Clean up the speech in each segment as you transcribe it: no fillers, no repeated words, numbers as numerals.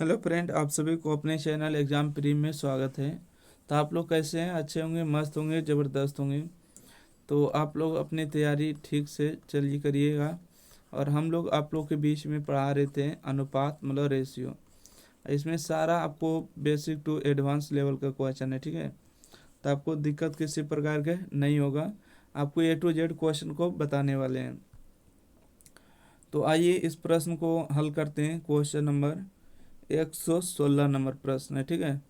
Hello friend, आप सभी को अपने चैनल एग्जाम प्री में स्वागत है। तो आप लोग कैसे हैं? अच्छे होंगे, मस्त होंगे, ज़बरदस्त होंगे। तो आप लोग अपनी तैयारी ठीक से चलिए करिएगा। और हम लोग आप लोग के बीच में पढ़ा रहे थे अनुपात मतलब रेशियो। इसमें सारा आपको बेसिक टू एडवांस लेवल का क्वेश्चन है, ठीक है। तो आपको दिक्कत किसी प्रकार के नहीं होगा। आपको A to Z क्वेश्चन को बताने वाले हैं। तो आइए इस प्रश्न को हल करते हैं। क्वेश्चन नंबर 116 नंबर प्रश्न है, ठीक है।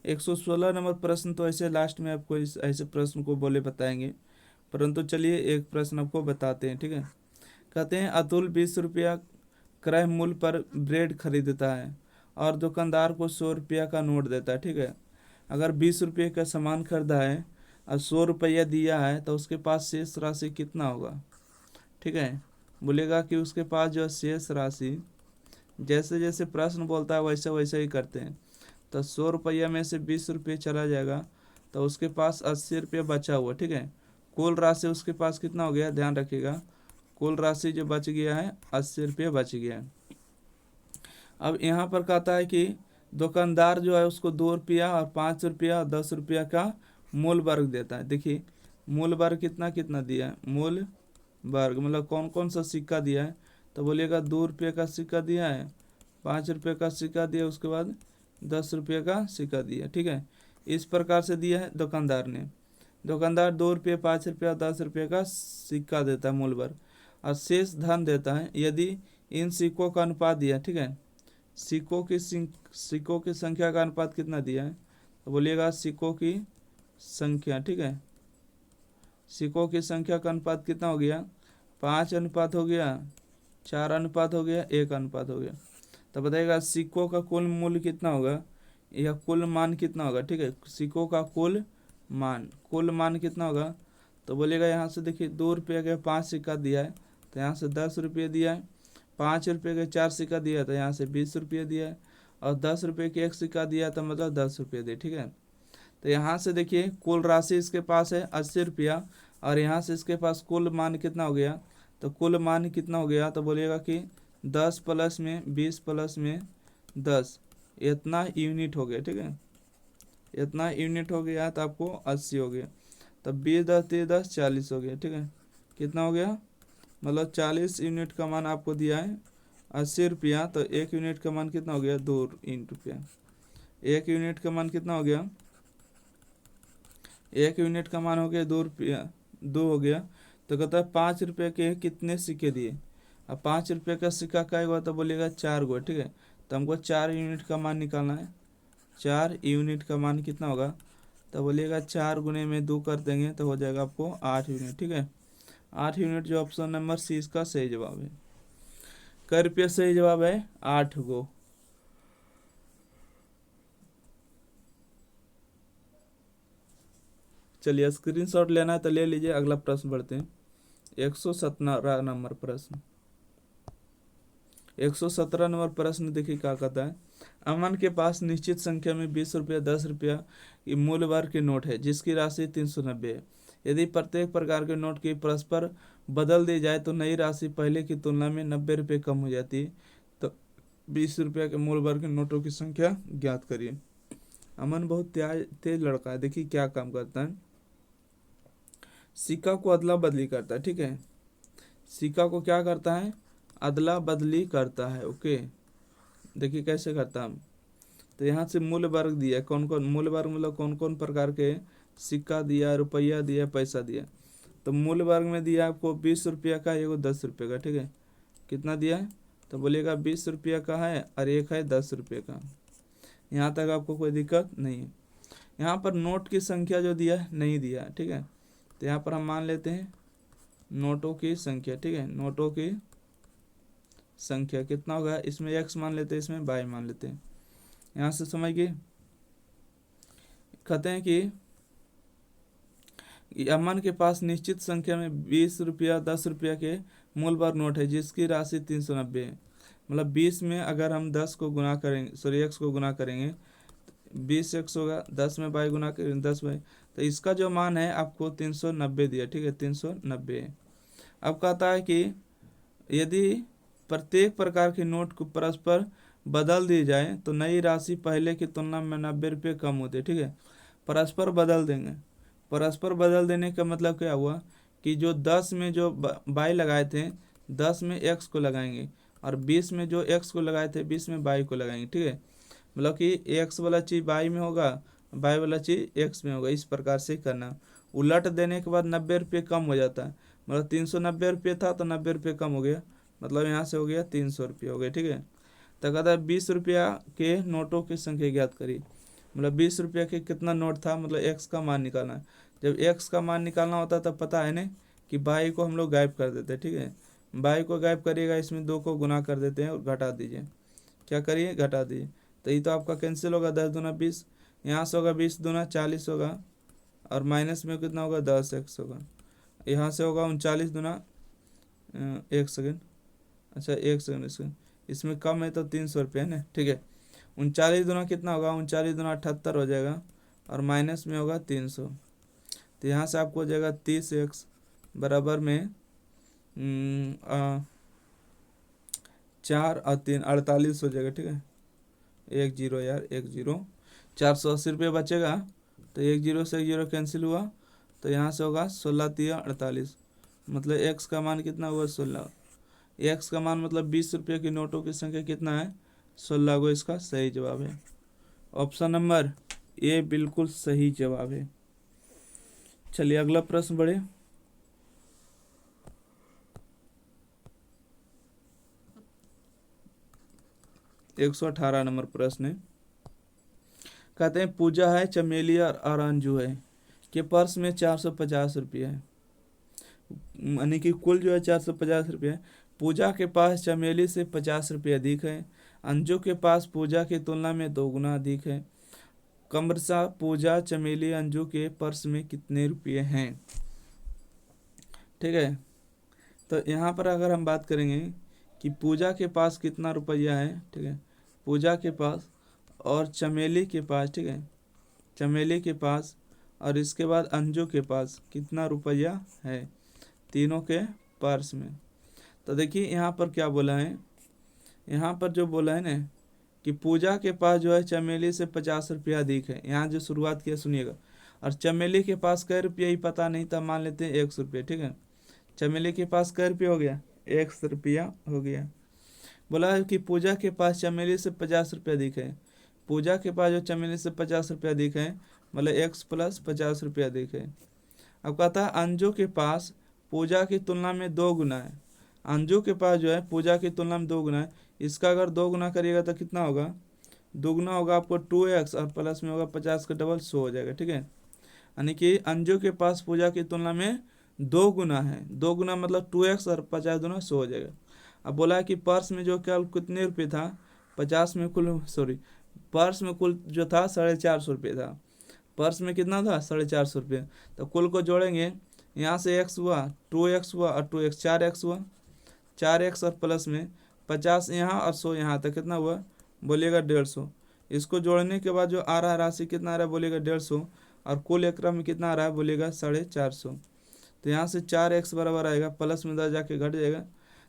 116 नंबर प्रश्न तो ऐसे लास्ट में आपको इस ऐसे प्रश्न को बोले बताएंगे, परंतु चलिए एक प्रश्न आपको बताते हैं, ठीक है। कहते हैं अतुल 20 रुपया क्रय मूल्य पर ब्रेड खरीदता है और दुकानदार को 100 रुपया का नोट देता है, ठीक है। अगर 20 रुपये का सामान खरीदा है और 100 रुपया दिया है तो उसके पास शेष राशि कितना होगा, ठीक है। बोलेगा कि उसके पास जो शेष राशि, जैसे जैसे प्रश्न बोलता है वैसे वैसे ही करते हैं। तो 100 रुपया में से 20 रुपये चला जाएगा तो उसके पास 80 रुपये बचा हुआ, ठीक है। कुल राशि उसके पास कितना हो गया, ध्यान रखिएगा। कुल राशि जो बच गया है 80 रुपये बच गया है। अब यहाँ पर कहता है कि दुकानदार जो है उसको 2 रुपया और 5 रुपया और 10 रुपया का मूल वर्ग देता है। देखिए मूल वर्ग कितना कितना दिया है, मूल वर्ग मतलब कौन कौन सा सिक्का दिया है। तो बोलिएगा 2 रुपये का सिक्का दिया है, 5 रुपये का सिक्का दिया, उसके बाद 10 रुपये का सिक्का दिया, ठीक है। इस प्रकार से दिया है दुकानदार ने। दुकानदार 2 रुपये, 5 रुपया, 10 रुपये का सिक्का देता है मूल वर्ग, और शेष धन देता है यदि इन सिक्कों का अनुपात दिया, ठीक है। सिक्कों की संख्या का अनुपात कितना दिया है, तो बोलिएगा सिक्कों की संख्या, ठीक है। सिक्कों की संख्या का अनुपात कितना हो गया, 5 अनुपात हो गया, 4 अनुपात हो गया, 1 अनुपात हो गया। तो बताइएगा सिक्कों का कुल मूल्य कितना होगा या कुल मान कितना होगा, ठीक है। सिक्कों का कुल मान कितना होगा। तो बोलिएगा यहाँ से देखिए 2 रुपये के 5 सिक्का दिया है तो यहाँ से 10 रुपये दिया है, 5 रुपये के 4 सिक्का दिया तो यहाँ से 20 रुपये दिया है, और 10 रुपये के 1 सिक्का दिया तो मतलब 10 रुपये दिए, ठीक है। तो यहाँ से देखिए कुल राशि इसके पास है 80 रुपया, और यहाँ से इसके पास कुल मान कितना हो गया। तो कुल मान कितना हो गया, तो बोलिएगा कि 10 प्लस में 20 प्लस में 10, इतना यूनिट हो गया, ठीक है। इतना यूनिट हो गया तो आपको 80 हो गया। तब 20 10 30 10 40 हो गया, ठीक है। कितना हो गया, मतलब 40 यूनिट का मान आपको दिया है 80 रुपया। तो 1 यूनिट का मान कितना हो गया, 2 रुपया। 1 यूनिट का मान कितना हो गया, 1 यूनिट का मान हो गया 2 रुपया, 2 हो गया। तो कहता है 5 रुपये के कितने सिक्के दिए। अब 5 रुपये का सिक्का क्या हुआ, तो बोलिएगा 4 गो, ठीक है। तो हमको 4 यूनिट का मान निकालना है। 4 यूनिट का मान कितना होगा, तो बोलिएगा 4 गुने में 2 कर देंगे तो हो जाएगा आपको 8 यूनिट, ठीक है। 8 यूनिट जो ऑप्शन नंबर सी इसका सही जवाब है। कै रुपये सही जवाब है, 8 गो। चलिए स्क्रीनशॉट लेना है तो ले लीजिए। अगला प्रश्न बढ़ते हैं। 117 नंबर प्रश्न। 117 नंबर प्रश्न देखिए क्या कहता है। अमन के पास निश्चित संख्या में 20 रुपया, 10 रुपया की मूल्य वर्ग के नोट है जिसकी राशि 390 है। यदि प्रत्येक प्रकार के नोट की परस्पर बदल दी जाए तो नई राशि पहले की तुलना में 90 रुपये कम हो जाती है। तो 20 रुपया के मूल्य वर्ग के नोटों की संख्या ज्ञात करिए। अमन बहुत तेज लड़का है। देखिए क्या काम करता है, सिक्का को अदला बदली करता है, ठीक है। सिक्का को क्या करता है, अदला बदली करता है, ओके। देखिए कैसे करता है। तो यहाँ से मूल्य वर्ग दिया, कौन कौन मूल्य वर्ग मतलब कौन कौन प्रकार के सिक्का दिया, रुपया दिया, पैसा दिया। तो मूल्य वर्ग में दिया आपको 20 रुपया का, एगो 10 रुपये का, ठीक है। कितना दिया है, तो बोलिएगा 20 रुपया का है और एक है 10 रुपये का। यहाँ तक आपको कोई दिक्कत नहीं है। यहाँ पर नोट की संख्या जो दिया है नहीं दिया है, ठीक है। तो यहाँ पर हम मान लेते हैं नोटों की संख्या, ठीक है। नोटों की संख्या कितना होगा, इसमें x मान लेते हैं, इसमें y मान लेते हैं। यहाँ से समझ गए। कहते हैं कि अमन के पास निश्चित संख्या में 20 रुपया, 10 रुपया के मूल वर्ग नोट है जिसकी राशि 390 है। मतलब 20 में अगर हम 10 को गुना करेंगे, सॉरी x को गुना करेंगे 20x होगा, 10 में y गुना करेंगे 10y। तो इसका जो मान है आपको 390 दिया, ठीक है, 390 है। अब कहता है कि यदि प्रत्येक प्रकार के नोट को परस्पर बदल दी जाए तो नई राशि पहले की तुलना में 90 रुपये कम होते, ठीक है। परस्पर बदल देंगे। परस्पर बदल देने का मतलब क्या हुआ कि जो 10 में जो बाई लगाए थे 10 में एक्स को लगाएंगे, और 20 में जो एक्स को लगाए थे 20 में बाई को लगाएंगे, ठीक है। मतलब कि एक्स वाला चीज़ बाई में होगा, बाई वाला चीज़ एक्स में होगा, इस प्रकार से करना। उलट देने के बाद 90 रुपये कम हो जाता है, मतलब 390 रुपये था तो 90 रुपये कम हो गया, मतलब यहाँ से हो गया 300 रुपये हो गए, ठीक है। तो कहता है 20 रुपया के नोटों की संख्या ज्ञात करिए। मतलब 20 रुपया के कितना नोट था, मतलब एक्स का मान निकालना है। जब एक्स का मान निकालना होता है तब पता है ना कि बाई को हम लोग गायब कर देते हैं, ठीक है। बाई को गायब करिएगा, इसमें 2 को गुना कर देते हैं और घटा दीजिए। क्या करिए, घटा दीजिए। तो ये तो आपका कैंसिल होगा, 10 दूना 20, यहाँ से होगा 20 दूना 40 होगा, और माइनस में कितना होगा 10x होगा। यहाँ से होगा 39 दूना 1 सेकेंड, अच्छा 1 सेकेंड, इसमें कम है तो 300 रुपये है ना, ठीक है। 39 दूना कितना होगा, 39 दूना 78 हो जाएगा, और माइनस में होगा 300। तो यहाँ से आपको हो जाएगा 30x बराबर में 4 और 3 48 हो जाएगा, ठीक है। 1 जीरो यार, 1 जीरो, 480 रुपये बचेगा। तो 1 जीरो से 1 जीरो कैंसिल हुआ, तो यहाँ से होगा 16 तिया 48, मतलब एक्स का मान कितना हुआ 16। एक्स का मान मतलब 20 रुपये की नोटों की संख्या कितना है 16 को, इसका सही जवाब है। ऑप्शन नंबर ए बिल्कुल सही जवाब है। चलिए अगला प्रश्न बढ़े। एक 118 नंबर प्रश्न है। कहते हैं पूजा है, चमेली और अंजू है के पर्स में 450 रुपये है, यानी कि कुल जो है 450 रुपये है। पूजा के पास चमेली से 50 रुपये अधिक है। अंजू के पास पूजा की तुलना में 2 गुना अधिक है। क्रमशः पूजा, चमेली, अंजू के पर्स में कितने रुपये हैं, ठीक है। तो यहाँ पर अगर हम बात करेंगे कि पूजा के पास कितना रुपया है, ठीक है, पूजा के पास और चमेली के पास, ठीक है, चमेली के पास और इसके बाद अंजू के पास कितना रुपया है तीनों के पर्स में। तो देखिए यहाँ पर क्या बोला है, यहाँ पर जो बोला है ना कि पूजा के पास जो है चमेली से 50 रुपया अधिक है, यहाँ जो शुरुआत किया सुनिएगा, और चमेली के पास कै रुपया ही पता नहीं था, मान लेते हैं 100 रुपये, ठीक है। चमेली के पास कै रुपया हो गया, 100 रुपया हो गया। बोला है कि पूजा के पास चमेली से 50 रुपया अधिक है। पूजा के पास जो चमेली से 50 रुपया अधिक है, मतलब x प्लस 50 रुपया अधिक है। अब कहता है अंजू के पास पूजा की तुलना में 2 गुना है। अंजू के पास जो है पूजा की तुलना में 2 गुना है, इसका अगर 2 गुना करिएगा तो कितना होगा, दोगुना होगा आपको 2x, और प्लस में होगा 50 का डबल 100 हो जाएगा, ठीक है। यानी कि अंजू के पास पूजा की तुलना में 2 गुना है, 2 गुना मतलब 2x, और 50 दूना 100 हो जाएगा। अब बोला है कि पर्स में जो क्या कितने रुपये था, 50 में कुल, सॉरी, पर्स में कुल जो था 450 रुपये था। पर्स में कितना था 450 रुपये, तो कुल को जोड़ेंगे, यहाँ से x हुआ, 2x हुआ और 2x 4x हुआ, 4x और प्लस में 50 यहाँ और 100 यहाँ, तक कितना हुआ बोलिएगा 150। इसको जोड़ने के बाद जो आ रहा है राशि कितना आ रहा है बोलिएगा 150, और कुल एकरा में कितना आ रहा है बोलिएगा 450। तो यहाँ से 4x बराबर आएगा, प्लस में 10 जाके घट जाएगा,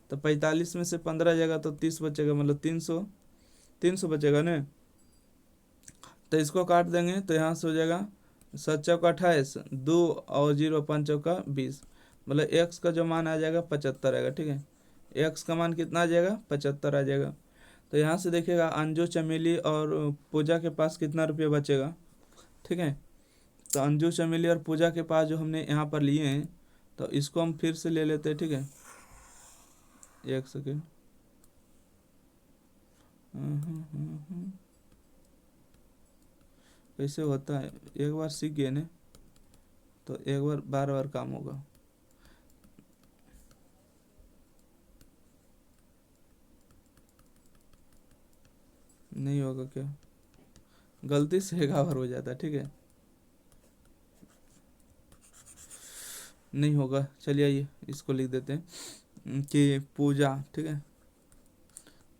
तो 45 में से 15 जाएगा तो 30 बचेगा, मतलब 300 बचेगा ना। तो इसको काट देंगे तो यहाँ से हो जाएगा 7 चौका 28, 2 और 0 5 चौका 20, मतलब x का जो मान आ जाएगा 75 आएगा, ठीक है। x का मान कितना आ जाएगा 75 आ जाएगा। तो यहाँ से देखिएगा अंजू, चमेली और पूजा के पास कितना रुपये बचेगा, ठीक है। तो अंजू, चमेली और पूजा के पास जो हमने यहाँ पर लिए हैं, तो इसको हम फिर से ले लेते हैं, ठीक है। 1 सेकेंड, कैसे होता है, एक बार सीख गए ना तो एक बार बार बार काम होगा। नहीं होगा क्या, गलती से एक बार हो जाता है, ठीक है, नहीं होगा। चलिए आइए इसको लिख देते हैं कि पूजा, ठीक है,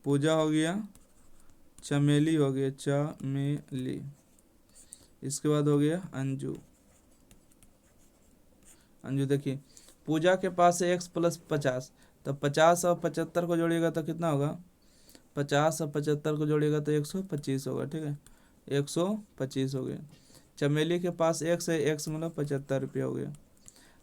पूजा हो गया, चमेली हो गया, चमेली, इसके बाद हो गया अंजू। अंजू देखिए पूजा के पास है x प्लस 50, तो 50 और 75 को जोड़िएगा तो कितना होगा 50 और 75 को जोड़िएगा तो 125 होगा, ठीक है, 125 हो गया। चमेली के पास x है, x मतलब 75 रुपये हो गया।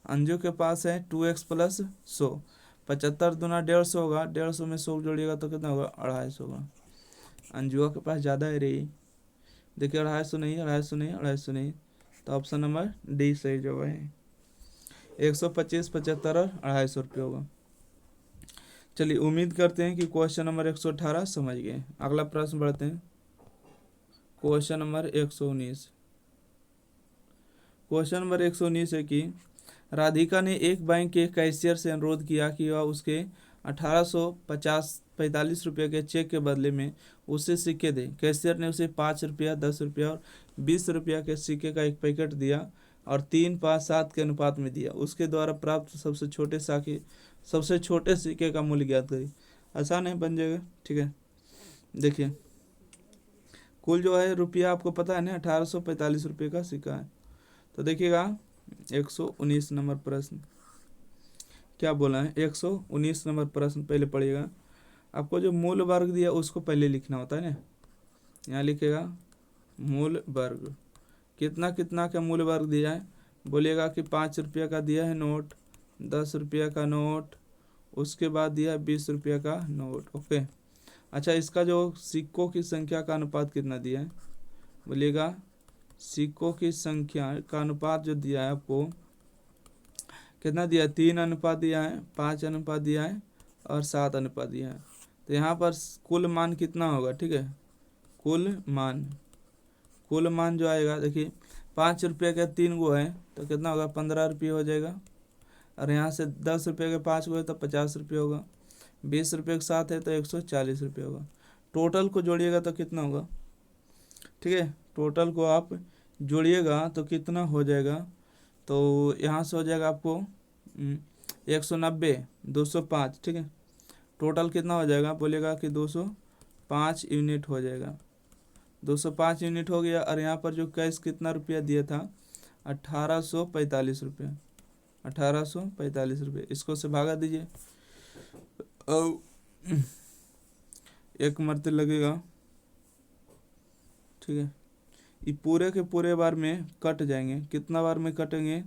अंजू के पास है 2x प्लस 100, 75 दूना 150 होगा, 150 में 100 जोड़िएगा तो कितना होगा, 250 होगा। अंजुआ के पास ज़्यादा है रे, देखिए 250 नहीं, 250 नहीं, 250 नहीं, तो ऑप्शन नंबर डी सही जवाब है। 125, 75 और 250 रुपये होगा। चलिए उम्मीद करते हैं कि क्वेश्चन नंबर 118 समझ गए। अगला प्रश्न बढ़ते हैं, क्वेश्चन नंबर 119। क्वेश्चन नंबर 119 है कि राधिका ने एक बैंक के कैशियर से अनुरोध किया कि वह उसके 1845 रुपये के चेक के बदले में उसे सिक्के दे। कैशियर ने उसे 5 रुपया, 10 रुपया और 20 रुपया के सिक्के का एक पैकेट दिया और 3, 5, 7 के अनुपात में दिया। उसके द्वारा प्राप्त सबसे छोटे सिक्के का मूल्य ज्ञात करी। आसान है, बन जाएगा, ठीक है। देखिए कुल जो है रुपया आपको पता है ना, 1845 रुपये का सिक्का है। तो देखिएगा 119 नंबर प्रश्न क्या बोला है, 119 नंबर प्रश्न पहले पढ़िएगा। आपको जो मूल वर्ग दिया उसको पहले लिखना होता है ना, यहाँ लिखेगा मूल वर्ग, कितना कितना का मूल वर्ग दिया है, बोलिएगा कि 5 रुपया का दिया है नोट, 10 रुपया का नोट, उसके बाद दिया है 20 रुपया का नोट, ओके। अच्छा, इसका जो सिक्कों की संख्या का अनुपात कितना दिया है, बोलिएगा सिक्कों की संख्या का अनुपात जो दिया है आपको कितना दिया है, 3 अनुपात दिया है, 5 अनुपात दिया है और 7 अनुपात दिया है। तो यहाँ पर कुल मान कितना होगा, ठीक है, कुल मान जो आएगा, देखिए 5 रुपये के 3 गो है तो कितना होगा, 15 रुपये हो जाएगा। और यहाँ से 10 रुपये के 5 गो है तो 50 रुपये होगा, 20 रुपये के 7 है तो 140 रुपये होगा। टोटल को जोड़िएगा तो कितना होगा, ठीक है, टोटल को आप जोड़िएगा तो कितना हो जाएगा, तो यहाँ से हो जाएगा आपको 190, 205, ठीक है। टोटल कितना हो जाएगा, बोलेगा कि 205 यूनिट हो जाएगा, 205 यूनिट हो गया। और यहाँ पर जो कैश कितना रुपया दिया था, 1845 रुपये, 1845 रुपये, इसको से भागा दीजिए और एक मरते लगेगा, ठीक है। ये पूरे के पूरे बार में कट जाएंगे, कितना बार में कटेंगे,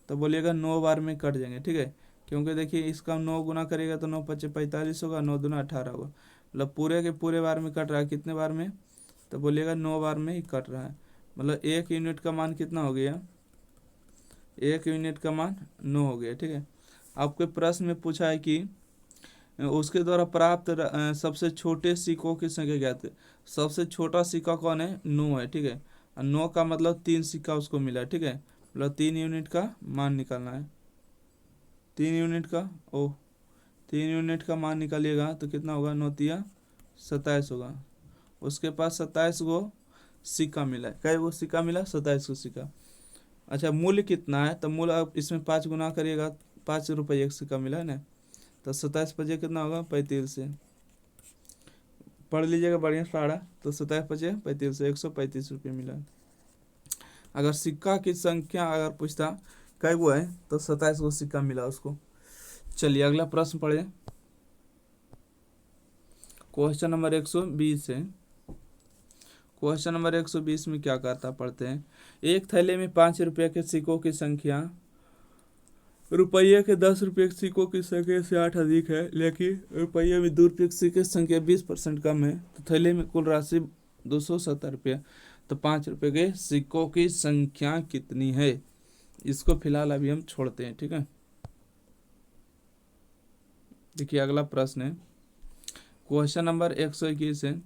तो बोलिएगा 9 बार में कट जाएंगे, ठीक है। क्योंकि देखिए इसका 9 गुना करेगा तो 9 पचे 45 होगा, 9 दूना 18 होगा, मतलब पूरे के पूरे बार में कट रहा है, कितने बार में, तो बोलिएगा 9 बार में ही कट रहा है। मतलब 1 यूनिट का मान कितना हो गया, 1 यूनिट का मान 9 हो गया, ठीक है। आपके प्रश्न में पूछा है कि उसके द्वारा प्राप्त सबसे छोटे सिक्कों की संख्या ज्ञात करें। सबसे छोटा सिक्का कौन है, 9 है, ठीक है। 9 का मतलब 3 सिक्का उसको मिला है, ठीक है, मतलब 3 यूनिट का मान निकालना है, 3 यूनिट का 3 यूनिट का मान निकालिएगा तो कितना होगा, 9 तिया 27 होगा। उसके पास 27 गो सिक्का मिला है, कई गो सिक्का मिला, 27 गो सिक्का। अच्छा, मूल्य कितना है, तो मूल्य आप इसमें 5 गुना करिएगा, 5 रुपये एक सिक्का मिला है ना, तो 27 पचे कितना होगा, 35 से पढ़ लीजिएगा बढ़िया सारा, तो 27 पचे 35 से 135 रुपये मिला। अगर सिक्का की संख्या अगर पूछता कई गो है तो 27 गो सिक्का मिला उसको। चलिए अगला प्रश्न पढ़े, क्वेश्चन नंबर 120 है। क्वेश्चन नंबर 120 में क्या कहता पढ़ते हैं, एक थैले में 5 रुपये के सिक्कों की संख्या रुपये के 10 रुपये के सिक्कों की संख्या से 8 अधिक है, लेकिन रुपये में 2 रुपये के सिक्के की संख्या 20% कम है, तो थैले में कुल राशि 270 रुपये, तो 5 रुपये के सिक्कों की संख्या कितनी है। इसको फिलहाल अभी हम छोड़ते हैं, ठीक है। देखिए अगला प्रश्न है, क्वेश्चन नंबर 121 है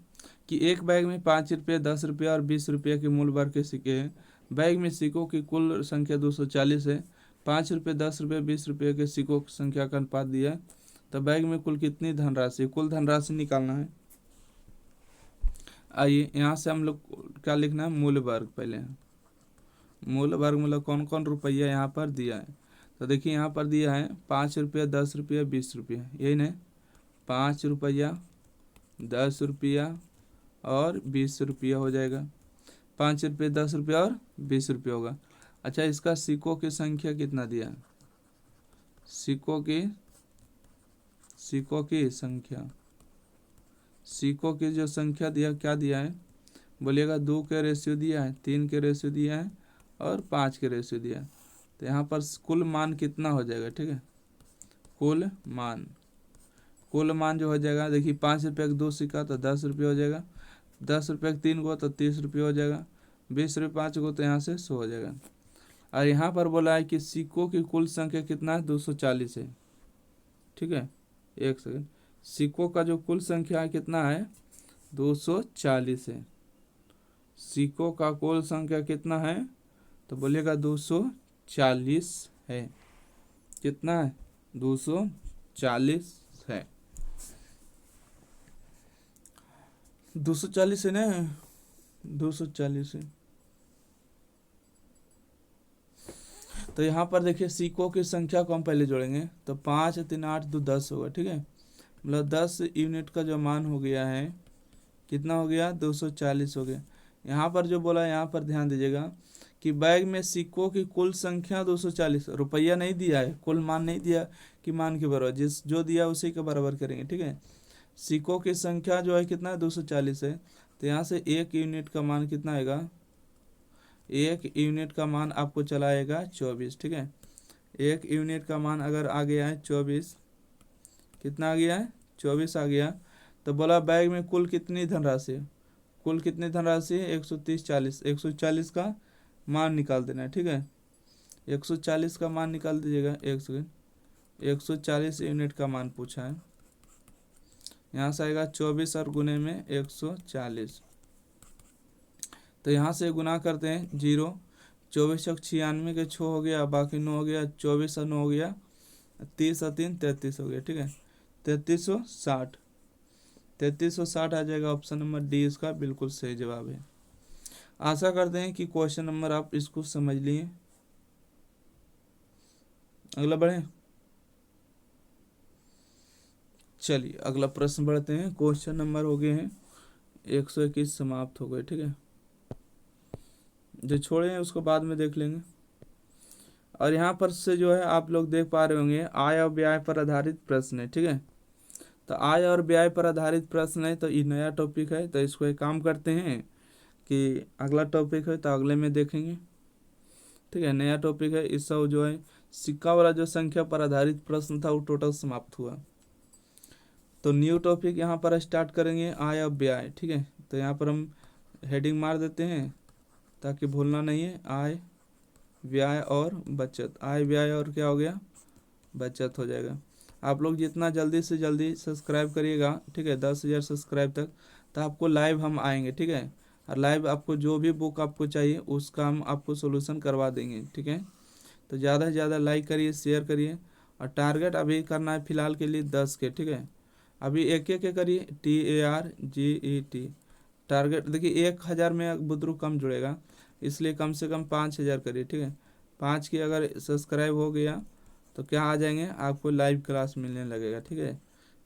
कि एक बैग में 5 रुपये, 10 रुपये और 20 रुपये के मूल वर्ग के सिक्के हैं। बैग में सिक्कों की कुल संख्या 240 है। 5 रुपये, 10 रुपये, 20 रुपये के सिक्कों की संख्या का अनुपात दिया है, तो बैग में कुल कितनी धनराशि, कुल धनराशि निकालना है। आइए यहाँ से हम लोग क्या लिखना है, मूल वर्ग। पहले मूल वर्ग मतलब कौन कौन रुपया यहाँ पर दिया है, तो देखिए यहाँ पर दिया है 5 रुपया, 10 रुपया, 20 रुपया, यही नहीं, 5 रुपया, 10 रुपया और 20 रुपया हो जाएगा, 5 रुपये, 10 रुपया और 20 रुपया होगा। अच्छा, इसका सिक्कों की संख्या कितना दिया है, सिक्कों की संख्या सिक्कों की जो संख्या दिया क्या दिया है, बोलिएगा 2 के रेशियो दिया है, 3 के रेशियो दिया है और 5 के रेशियो दिया है। तो यहाँ पर कुल मान कितना हो जाएगा, ठीक है, कुल मान जो हो जाएगा, देखिए 5 रुपये का 2 सिक्का तो 10 रुपये हो जाएगा, 10 रुपये का 3 को तो 30 रुपये हो जाएगा, 20 रुपये 5 को तो यहाँ से 100 हो जाएगा। और यहाँ पर बोला है कि सिक्कों की कुल संख्या कितना है, 240 है, ठीक है। एक सेकंड, सिक्कों का जो कुल संख्या है कितना है, 240 है। सिक्कों का कुल संख्या कितना है, तो बोलिएगा 240 है। कितना है, 240 है। 240 है ना, 240 है। तो यहाँ पर देखिए सिक्कों की संख्या को हम पहले जोड़ेंगे, तो 5 3 8 2 10 होगा, ठीक है। मतलब 10 यूनिट का जो मान हो गया है, कितना हो गया, 240 हो गया। यहाँ पर जो बोला, यहाँ पर ध्यान दीजिएगा कि बैग में सिक्कों की कुल संख्या 240, रुपया नहीं दिया है, कुल मान नहीं दिया कि मान के बराबर, जिस जो दिया उसी के बराबर करेंगे, ठीक है। सिक्कों की संख्या जो है कितना, 240 है। तो यहाँ से 1 यूनिट का मान कितना आएगा, 1 यूनिट का मान आपको चला आएगा 24, ठीक है। 1 यूनिट का मान अगर आ गया है 24, कितना आ गया है, 24 आ गया। तो बोला बैग में कुल कितनी धनराशि है, कुल कितनी धनराशि है, 130 40, 140 का मान निकाल देना है, ठीक है। 140 का मान निकाल दीजिएगा, 1 सेकेंड। 140 यूनिट का मान पूछा है, यहाँ से आएगा 24 और गुने में 140। तो यहाँ से गुना करते हैं, 0 24 और 96 के 6 हो गया, बाकी 9 हो गया, 24 और 9 हो गया, 30 और 3 33 हो गया, ठीक है। 3360, 3360 आ जाएगा। ऑप्शन नंबर डी इसका बिल्कुल सही जवाब है। आशा करते हैं कि क्वेश्चन नंबर आप इसको समझ लिए। अगला बढ़े, चलिए अगला प्रश्न बढ़ते हैं। क्वेश्चन नंबर हो गए हैं 121 समाप्त हो गए, ठीक है। जो छोड़े हैं उसको बाद में देख लेंगे। और यहाँ पर से जो है आप लोग देख पा रहे होंगे, आय और व्यय पर आधारित प्रश्न है, ठीक है। तो आय और व्यय पर आधारित प्रश्न है, तो ये नया टॉपिक है, तो इसको एक काम करते हैं कि अगला टॉपिक है तो अगले में देखेंगे, ठीक है। नया टॉपिक है, इस सब जो है सिक्का वाला जो संख्या पर आधारित प्रश्न था वो टोटल समाप्त हुआ। तो न्यू टॉपिक यहाँ पर स्टार्ट करेंगे, आय और व्यय, ठीक है। तो यहाँ पर हम हेडिंग मार देते हैं ताकि भूलना नहीं है, आय व्यय और बचत, आय व्यय और क्या हो गया, बचत हो जाएगा। आप लोग जितना जल्दी से जल्दी सब्सक्राइब करिएगा, ठीक है, 10,000 सब्सक्राइब तक, तो आपको लाइव हम आएंगे, ठीक है। और लाइव आपको जो भी बुक आपको चाहिए उसका हम आपको सोल्यूशन करवा देंगे, ठीक है। तो ज़्यादा से ज़्यादा लाइक करिए, शेयर करिए। और टारगेट अभी करना है फिलहाल के लिए 10 के, ठीक है। अभी एक करिए, TARGET टारगेट। देखिए 1000 में बुद्रू कम जुड़ेगा, इसलिए कम से कम 5000 करिए, ठीक है। 5 की अगर सब्सक्राइब हो गया तो क्या आ जाएंगे, आपको लाइव क्लास मिलने लगेगा, ठीक है।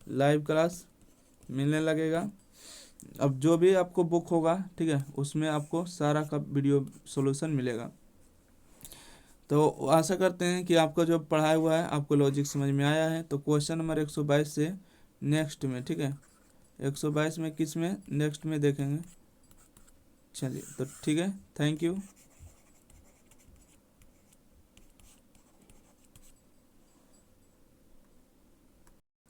लाइव क्लास मिलने लगेगा। अब जो भी आपको बुक होगा, ठीक है, उसमें आपको सारा का वीडियो सॉल्यूशन मिलेगा। तो आशा करते हैं कि आपका जो पढ़ाया हुआ है आपको लॉजिक समझ में आया है। तो क्वेश्चन नंबर 122 से नेक्स्ट में, ठीक है, 122 में किस में, नेक्स्ट में देखेंगे। चलिए तो ठीक है, थैंक यू।